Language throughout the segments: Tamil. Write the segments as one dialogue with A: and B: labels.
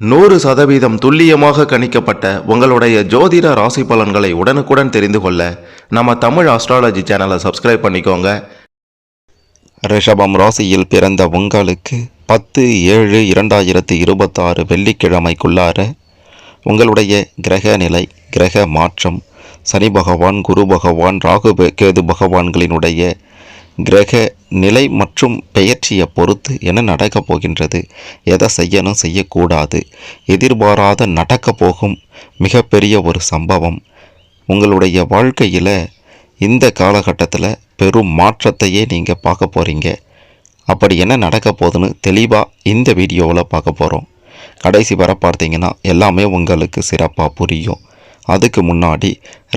A: 100% துல்லியமாக கணிக்கப்பட்ட உங்களுடைய ஜோதிட ராசி பலன்களை உடனுக்குடன் தெரிந்து கொள்ள நம்ம தமிழ் ஆஸ்ட்ராலஜி சேனலை சப்ஸ்கிரைப் பண்ணிக்கோங்க.
B: ரிஷபம் ராசியில் பிறந்த உங்களுக்கு 10/7/2026 வெள்ளிக்கிழமைக்குள்ளார உங்களுடைய கிரக நிலை, கிரக மாற்றம், சனி பகவான், குரு பகவான், ராகு கேது பகவான்களினுடைய கிரக நிலை மற்றும் பெயர்ச்சியை பொறுத்து என்ன நடக்கப் போகின்றது, எதை செய்யணும் செய்யக்கூடாது, எதிர்பாராத நடக்கப் போகும் மிகப்பெரிய ஒரு சம்பவம் உங்களுடைய வாழ்க்கையில் இந்த காலகட்டத்தில் பெரும் மாற்றத்தையே நீங்கள் பார்க்க போகிறீங்க. அப்படி என்ன நடக்க போகுதுன்னு தெளிவாக இந்த வீடியோவில் பார்க்க போகிறோம். கடைசி வர பார்த்தீங்கன்னா எல்லாமே உங்களுக்கு சிறப்பாக புரியும். அதுக்கு முன்னாடி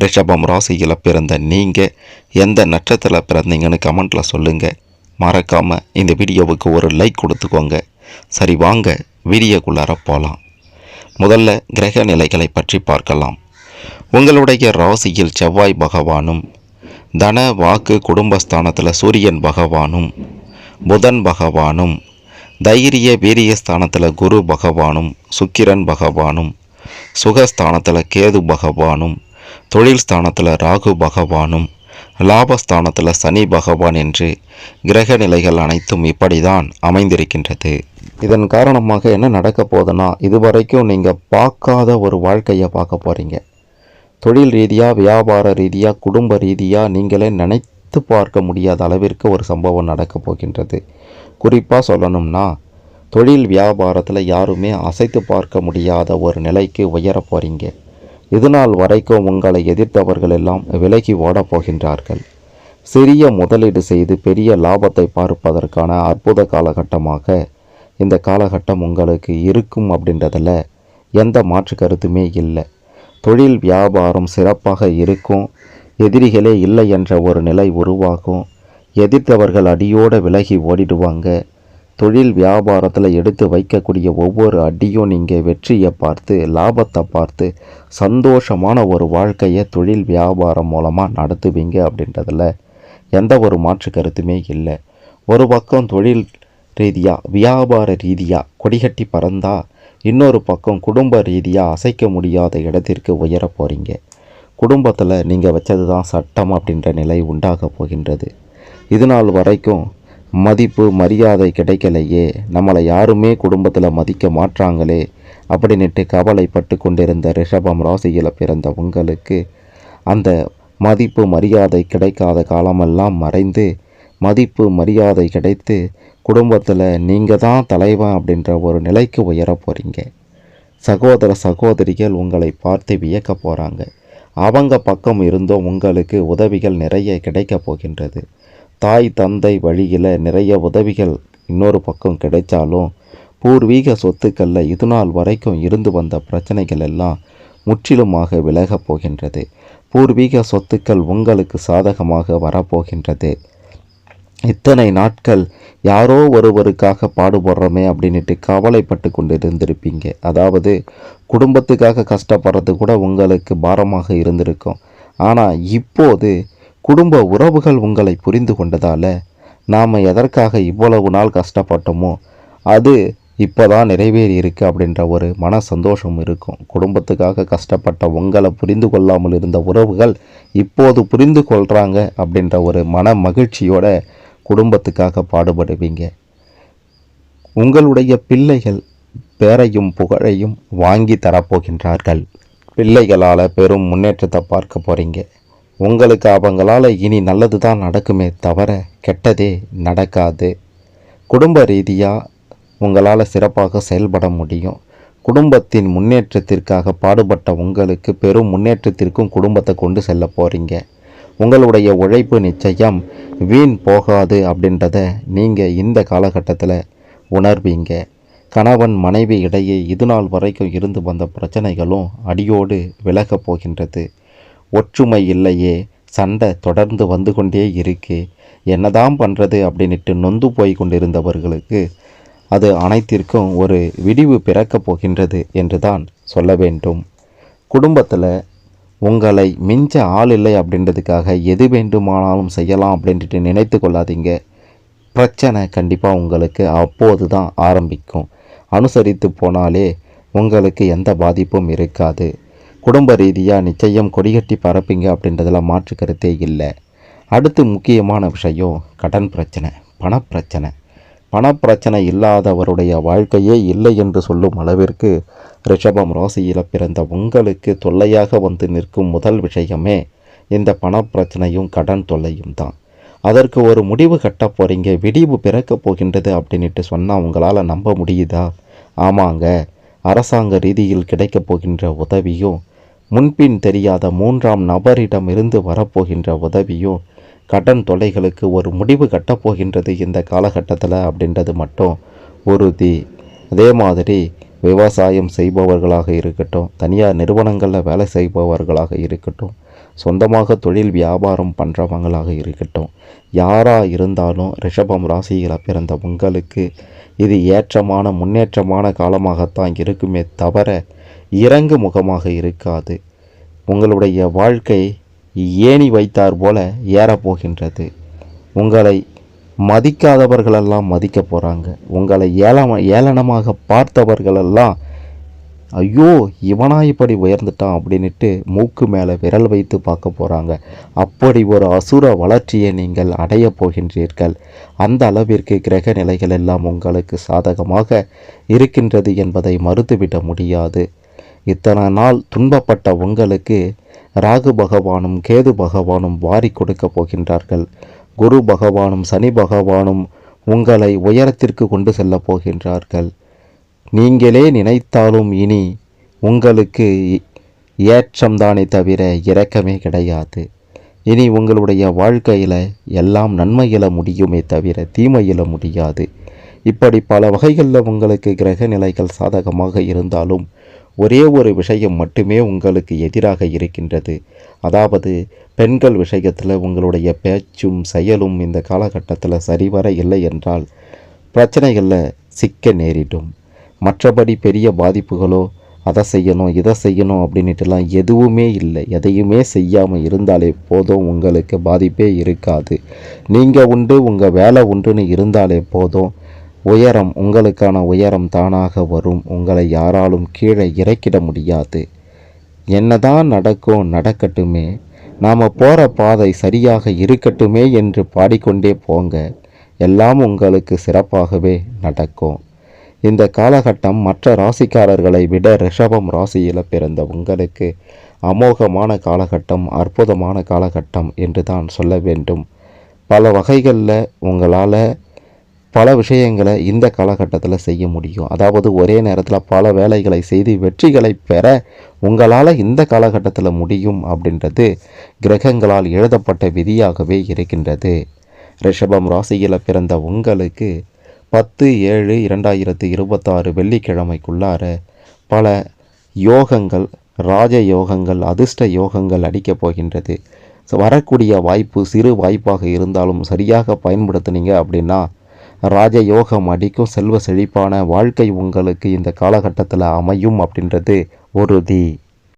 B: ரிஷபம் ராசியில் பிறந்த நீங்கள் எந்த நட்சத்திரத்தில் பிறந்தீங்கன்னு கமெண்ட்டில் சொல்லுங்கள். மறக்காமல் இந்த வீடியோவுக்கு ஒரு லைக் கொடுத்துக்கோங்க. சரி, வாங்க வீடியோக்குள்ளார போகலாம். முதல்ல கிரக நிலைகளை பற்றி பார்க்கலாம். உங்களுடைய ராசியில் செவ்வாய் பகவானும், தன வாக்கு குடும்பஸ்தானத்தில் சூரியன் பகவானும், புதன் பகவானும், தைரிய வீரியஸ்தானத்தில் குரு பகவானும், சுக்கிரன் பகவானும், சுகஸ்தானத்தில் கேது பகவானும், தொழில் ஸ்தானத்தில் ராகு பகவானும், லாபஸ்தானத்தில் சனி பகவான் என்று கிரக நிலைகள் அனைத்தும் இப்படி தான் அமைந்திருக்கின்றது. இதன் காரணமாக என்ன நடக்க போகுதுன்னா, இதுவரைக்கும் நீங்கள் பார்க்காத ஒரு வாழ்க்கையை பார்க்க போகிறீங்க. தொழில் ரீதியாக, வியாபார ரீதியாக, குடும்ப ரீதியாக நீங்களே நினைத்து பார்க்க முடியாத அளவிற்கு ஒரு சம்பவம் நடக்க போகின்றது. குறிப்பாக சொல்லணும்னா, தொழில் வியாபாரத்தில் யாருமே அசைத்து பார்க்க முடியாத ஒரு நிலைக்கு உயர போகிறீங்க. இதுநாள் வரைக்கும் உங்களை எதிர்த்தவர்கள் எல்லாம் விலகி ஓடப் போகின்றார்கள். சிறிய முதலீடு செய்து பெரிய லாபத்தை பார்ப்பதற்கான அற்புத காலகட்டமாக இந்த காலகட்டம் உங்களுக்கு இருக்கும் அப்படின்றதில் எந்த மாற்று கருத்துமே இல்லை. தொழில் வியாபாரம் சிறப்பாக இருக்கும். எதிரிகளே இல்லை என்ற ஒரு நிலை உருவாகும். எதிர்த்தவர்கள் அடியோடு விலகி ஓடிடுவாங்க. தொழில் வியாபாரத்தில் எடுத்து வைக்கக்கூடிய ஒவ்வொரு அடியும் நீங்கள் வெற்றியை பார்த்து, லாபத்தை பார்த்து, சந்தோஷமான ஒரு வாழ்க்கையை தொழில் வியாபாரம் மூலமாக நடத்துவீங்க அப்படின்றதில் எந்த ஒரு மாற்று கருத்துமே இல்லை. ஒரு பக்கம் தொழில் ரீதியாக, வியாபார ரீதியாக கொடிகட்டி பறந்தா, இன்னொரு பக்கம் குடும்ப ரீதியாக அசைக்க முடியாத இடத்திற்கு உயர போகிறீங்க. குடும்பத்தில் நீங்கள் வச்சது தான் சட்டம் அப்படின்ற நிலை உண்டாக போகின்றது. இதுநாள் வரைக்கும் மதிப்பு மரியாதை கிடைக்கலையே, நம்மளை யாருமே குடும்பத்தில் மதிக்க மாற்றாங்களே அப்படின்ட்டு கவலைப்பட்டு கொண்டிருந்த ரிஷபம் ராசியில் பிறந்த உங்களுக்கு அந்த மதிப்பு மரியாதை கிடைக்காத காலமெல்லாம் மறைந்து, மதிப்பு மரியாதை கிடைத்து குடும்பத்தில் நீங்கள் தான் தலைவன் அப்படின்ற ஒரு நிலைக்கு உயர போகிறீங்க. சகோதர சகோதரிகள் உங்களை பார்த்து வியக்க போகிறாங்க. அவங்க பக்கம் இருந்தும் உங்களுக்கு உதவிகள் நிறைய கிடைக்க போகின்றது. தாய் தந்தை வழியில் நிறைய உதவிகள் இன்னொரு பக்கம் கிடைச்சாலும், பூர்வீக சொத்துக்களில் இதுநாள் வரைக்கும் இருந்து வந்த பிரச்சனைகள் எல்லாம் முற்றிலுமாக விலகப் போகின்றது. பூர்வீக சொத்துக்கள் உங்களுக்கு சாதகமாக வரப்போகின்றது. இத்தனை நாட்கள் யாரோ ஒருவருக்காக பாடுபடுறோமே அப்படின்ட்டு கவலைப்பட்டு கொண்டு இருந்திருப்பீங்க. அதாவது குடும்பத்துக்காக கஷ்டப்படுறது கூட உங்களுக்கு பாரமாக இருந்திருக்கும். ஆனால் இப்போது குடும்ப உறவுகள் உங்களை புரிந்து கொண்டதால் நாம் எதற்காக இவ்வளவு நாள் கஷ்டப்பட்டோமோ அது இப்போ தான் நிறைவேறி இருக்குது அப்படின்ற ஒரு மன சந்தோஷம் இருக்கும். குடும்பத்துக்காக கஷ்டப்பட்ட உங்களை புரிந்து கொள்ளாமல் இருந்த உறவுகள் இப்போது புரிந்து கொள்கிறாங்க அப்படின்ற ஒரு மன மகிழ்ச்சியோட குடும்பத்துக்காக பாடுபடுவீங்க. உங்களுடைய பிள்ளைகள் பேரையும் புகழையும் வாங்கி தரப்போகின்றார்கள். பிள்ளைகளால் பெரும் முன்னேற்றத்தை பார்க்க போகிறீங்க. உங்களுக்கு அவங்களால் இனி நல்லது தான் நடக்குமே தவிர கெட்டதே நடக்காது. குடும்ப ரீதியாக உங்களால் சிறப்பாக செயல்பட முடியும். குடும்பத்தின் முன்னேற்றத்திற்காக பாடுபட்ட உங்களுக்கு பெரும் முன்னேற்றத்திற்கும் குடும்பத்தை கொண்டு செல்ல போகிறீங்க. உங்களுடைய உழைப்பு நிச்சயம் வீண் போகாது அப்படின்றத நீங்கள் இந்த காலகட்டத்தில் உணர்வீங்க. கணவன் மனைவி இடையே இதுநாள் வரைக்கும் இருந்து வந்த பிரச்சனைகளும் அடியோடு விலகப் போகின்றது. ஒற்றுமை இல்லையே, சண்டை தொடர்ந்து வந்து கொண்டே இருக்கு, என்னதான் பண்ணுறது அப்படின்ட்டு நொந்து போய் கொண்டிருந்தவர்களுக்கு அது அனைத்திற்கும் ஒரு விடிவு பிறக்கப் போகின்றது என்று தான் சொல்ல வேண்டும். குடும்பத்தில் உங்களை மிஞ்ச ஆள் இல்லை அப்படின்றதுக்காக எது வேண்டுமானாலும் செய்யலாம் அப்படின்ட்டு நினைத்து கொள்ளாதீங்க. பிரச்சனை கண்டிப்பாக உங்களுக்கு அப்போது தான் ஆரம்பிக்கும். அனுசரித்து போனாலே உங்களுக்கு எந்த பாதிப்பும் இருக்காது. குடும்ப ரீதியாக நிச்சயம் கொடிகட்டி பறப்பீங்க அப்படின்றதுல மாற்று கருத்தே இல்லை. அடுத்து முக்கியமான விஷயம் கடன் பிரச்சனை, பணப்பிரச்சனை. பணப்பிரச்சனை இல்லாதவருடைய வாழ்க்கையே இல்லை என்று சொல்லும் அளவிற்கு ரிஷபம் ராசியில் பிறந்த உங்களுக்கு தொல்லையாக வந்து நிற்கும் முதல் விஷயமே இந்த பணப்பிரச்சனையும் கடன் தொல்லையும் தான். அதற்கு ஒரு முடிவு கட்ட போகிறீங்க, விடிவு பிறக்க போகின்றது அப்படின்ட்டு சொன்னால் உங்களால் நம்ப முடியுதா? ஆமாங்க, அரசாங்க ரீதியில் கிடைக்கப் போகின்ற உதவியும் முன்பின் தெரியாத 3ஆம் நபரிடமிருந்து வரப்போகின்ற உதவியும் கடன் தொல்லைகளுக்கு ஒரு முடிவு கட்டப்போகின்றது இந்த காலகட்டத்தில் அப்படின்றது மட்டும் உறுதி. அதே மாதிரி விவசாயம் செய்பவர்களாக இருக்கட்டும், தனியார் நிறுவனங்களில் வேலை செய்பவர்களாக இருக்கட்டும், சொந்தமாக தொழில் வியாபாரம் பண்ணுறவங்களாக இருக்கட்டும், யாராக இருந்தாலும் ரிஷபம் ராசியில் பிறந்த உங்களுக்கு இது ஏற்றமான முன்னேற்றமான காலமாகத்தான் இருக்குமே தவிர இறங்கு முகமாக இருக்காது. உங்களுடைய வாழ்க்கை ஏணி வைத்தார் போல ஏறப்போகின்றது. உங்களை மதிக்காதவர்களெல்லாம் மதிக்க போகிறாங்க. உங்களை ஏளனமாக பார்த்தவர்களெல்லாம் ஐயோ இவனா இப்படி உயர்ந்துட்டான் அப்படின்ட்டு மூக்கு மேலே விரல் வைத்து பார்க்க போகிறாங்க. அப்படி ஒரு அசுர வளர்ச்சியை நீங்கள் அடைய போகின்றீர்கள். அந்த அளவிற்கு கிரக நிலைகள் எல்லாம் உங்களுக்கு சாதகமாக இருக்கின்றது என்பதை மறுத்துவிட முடியாது. இத்தனை நாள் துன்பப்பட்ட உங்களுக்கு ராகு பகவானும் கேது பகவானும் வாரி கொடுக்க போகின்றார்கள். குரு பகவானும் சனி பகவானும் உங்களை உயரத்திற்கு கொண்டு செல்ல போகின்றார்கள். நீங்களே நினைத்தாலும் இனி உங்களுக்கு ஏற்றம்தானே தவிர இரக்கமே கிடையாது. இனி உங்களுடைய வாழ்க்கையில் எல்லாம் நன்மையில முடியுமே தவிர தீமையில முடியாது. இப்படி பல வகைகளில் உங்களுக்கு கிரக நிலைகள் சாதகமாக இருந்தாலும் ஒரே ஒரு விஷயம் மட்டுமே உங்களுக்கு எதிராக இருக்கின்றது. அதாவது பெண்கள் விஷயத்தில் உங்களுடைய பேச்சும் செயலும் இந்த காலகட்டத்தில் சரிவர இல்லை என்றால் பிரச்சனைகளில் சிக்க நேரிடும். மற்றபடி பெரிய பாதிப்புகளோ அதை செய்யணும் இதை செய்யணும் அப்படின்ட்டுலாம் எதுவுமே இல்லை. எதையுமே செய்யாமல் இருந்தாலே போதும், உங்களுக்கு பாதிப்பே இருக்காது. நீங்கள் உண்டு உங்கள் வேலை உண்டுன்னு இருந்தாலே போதும், உயரம் உங்களுக்கான உயரம் தானாக வரும். உங்களை யாராலும் கீழே இறக்கிட முடியாது. என்னதான் நடக்கும் நடக்கட்டுமே, நாம் போகிற பாதை சரியாக இருக்கட்டுமே என்று பாடிக்கொண்டே போங்க. எல்லாம் உங்களுக்கு சிறப்பாகவே நடக்கும். இந்த காலகட்டம் மற்ற ராசிக்காரர்களை விட ரிஷபம் ராசியில் பிறந்த உங்களுக்கு அமோகமான காலகட்டம், அற்புதமான காலகட்டம் என்று தான் சொல்ல வேண்டும். பல வகைகளில் உங்களால் பல விஷயங்களை இந்த காலகட்டத்தில் செய்ய முடியும். அதாவது ஒரே நேரத்தில் பல வேலைகளை செய்து வெற்றிகளை பெற உங்களால் இந்த காலகட்டத்தில் முடியும் அப்படின்றது கிரகங்களால் எழுதப்பட்ட விதியாகவே இருக்கின்றது. ரிஷபம் ராசியில் பிறந்த உங்களுக்கு 10/7/2026 வெள்ளிக்கிழமைக்குள்ளார பல யோகங்கள், ராஜ யோகங்கள், அதிர்ஷ்ட யோகங்கள் அடிக்கப் போகின்றது. வரக்கூடிய வாய்ப்பு சிறு வாய்ப்பாக இருந்தாலும் சரியாக பயன்படுத்தினீங்க அப்படின்னா ராஜயோகம் அடிக்கும். செல்வ செழிப்பான வாழ்க்கை உங்களுக்கு இந்த காலகட்டத்தில் அமையும் அப்படின்றது உறுதி.